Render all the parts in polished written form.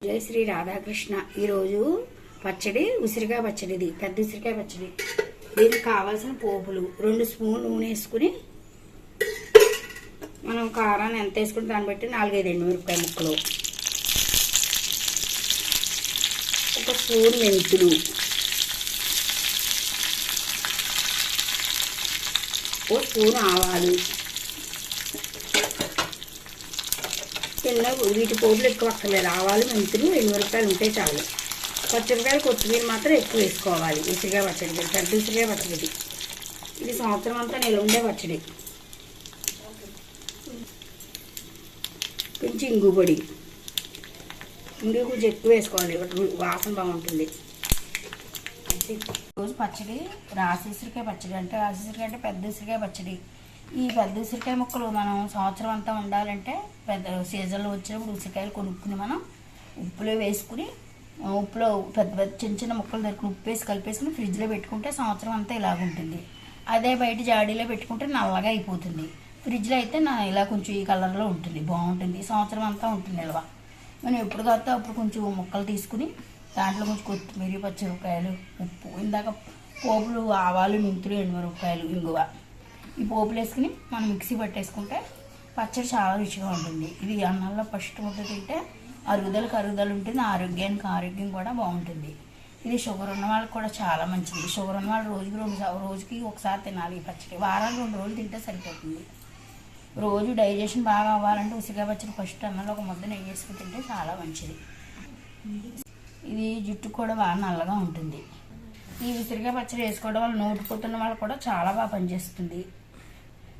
జై శ్రీ రాధాకృష్ణ. ఈరోజు పచ్చడి ఉసిరికాయ పచ్చడి, ఇది పెద్ద ఉసిరికాయ పచ్చడి. దీనికి కావాల్సిన పోపులు 2 స్పూన్లు నూనె వేసుకుని, మనం కారాన్ని ఎంత వేసుకుని దాన్ని బట్టి 4-5 ఎండుమిరపకాయ ముక్కలు, 1 స్పూన్ మెంతులు, 1 స్పూన్ ఆవాలు. వీటి పోపులు ఎక్కువ అక్కర్లేదు. ఆవాలు, మెంతులు, ఎండుమిరపకాయలు ఉంటే చాలు. పచ్చిమిరపకాయలు, కొత్తిమీర మాత్రం ఎక్కువ వేసుకోవాలి. ఉసిరికాయ పచ్చడి, పెద్ద ఉసిరికాయ పచ్చడి. ఇది సంవత్సరం అంతా నిల్వ ఉండే పచ్చడి. కొంచెం ఇంగు పొడి, ఇంగు కొంచెం ఎక్కువ వేసుకోవాలి, వాసన బాగుంటుంది. రోజు పచ్చడి రాసి ఉసిరికాయ పచ్చడి అంటే, రాసి ఉసిరికాయ అంటే పెద్ద ఉసిరికాయ పచ్చడి. ఈ పెద్ద ఉసిరికాయ ముక్కలు మనం సంవత్సరం అంతా ఉండాలంటే, పెద్ద సీజన్లో వచ్చినప్పుడు ఉసిరికాయలు కొనుక్కుని మనం ఉప్పులో వేసుకుని, ఉప్పులో పెద్ద పెద్ద చిన్న చిన్న ముక్కలు దొరికి ఉప్పు వేసి కలిపేసుకుని ఫ్రిడ్జ్లో పెట్టుకుంటే సంవత్సరం అంతా ఇలాగుంటుంది. అదే బయట జాడీలో పెట్టుకుంటే నల్లగా అయిపోతుంది. ఫ్రిడ్జ్లో అయితే ఇలా కొంచెం ఈ కలర్లో ఉంటుంది, బాగుంటుంది. సంవత్సరం అంతా ఉంటుంది నిల్వ. మనం ఎప్పుడు కాస్తే అప్పుడు కొంచెం ముక్కలు తీసుకుని దాంట్లో కొంచెం కొత్తిమీర, పచ్చిమిరపకాయలు, ఉప్పు, ఇందాక పోపులు, ఆవాలు, మెంతులు, ఎండుమిరపకాయలు, ఇంగువ, ఈ పోపులు వేసుకుని మనం మిక్సీ పట్టేసుకుంటే పచ్చడి చాలా రుచిగా ఉంటుంది. ఇది అన్నంలో ఫస్ట్ ముద్ద తింటే అరుగుదలకు అరుగుదల ఉంటుంది, ఆరోగ్యానికి ఆరోగ్యం కూడా బాగుంటుంది. ఇది షుగర్ ఉన్న వాళ్ళకి కూడా చాలా మంచిది. షుగర్ ఉన్న వాళ్ళు రోజుకి ఒకసారి తినాలి ఈ పచ్చడి. వారానికి 2 రోజులు తింటే సరిపోతుంది. రోజు డైజెషన్ బాగా అవ్వాలంటే ఉసిరికాయ పచ్చడి ఫస్ట్ అన్నంలో 1 ముద్ద నెయ్యి వేసుకుని తింటే చాలా మంచిది. ఇది జుట్టు కూడా బాగా నల్లగా ఉంటుంది. ఈ ఉసిరికాయ పచ్చడి వేసుకోవడం వల్ల నోటిపోతున్న వాళ్ళు కూడా చాలా బాగా పనిచేస్తుంది.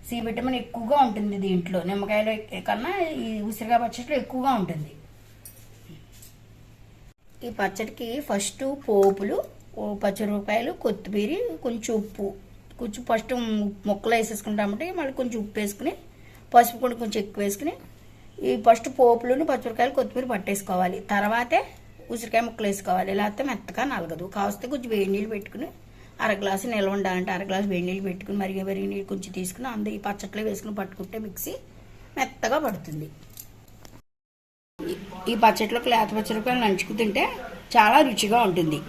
సి విటమిన్ ఎక్కువగా ఉంటుంది దీంట్లో, నిమ్మకాయలు కన్నా ఈ ఉసిరికాయ పచ్చడిలో ఎక్కువగా ఉంటుంది. ఈ పచ్చడికి ఫస్ట్ పోపులు, పచ్చిమిరపకాయలు, కొత్తిమీర, కొంచెం ఉప్పు, కొంచెం ఫస్ట్ ముక్కలు వేసేసుకుంటామంటే మళ్ళీ కొంచెం ఉప్పు వేసుకుని, పసుపు కూడా కొంచెం ఎక్కువ వేసుకుని, ఈ ఫస్ట్ పోపులను, పచ్చిమిరపకాయలు, కొత్తిమీర పట్టేసుకోవాలి. తర్వాతే ఉసిరికాయ ముక్కలు వేసుకోవాలి. లేకపోతే మెత్తగా నలగదు. కావస్తే కొంచెం వేడి నీళ్ళు పెట్టుకుని, 1/2 గ్లాసు నిల్వ ఉండాలంటే 1/2 గ్లాసు వేడి నీళ్ళు పెట్టుకుని, మరిగే నీళ్ళు కొంచెం తీసుకుని అందరూ ఈ పచ్చట్లో వేసుకుని పట్టుకుంటే మిక్సీ మెత్తగా పడుతుంది. ఈ పచ్చట్లోకి లేత పచ్చిమిరపకాయలు నంచుకు తింటే చాలా రుచిగా ఉంటుంది.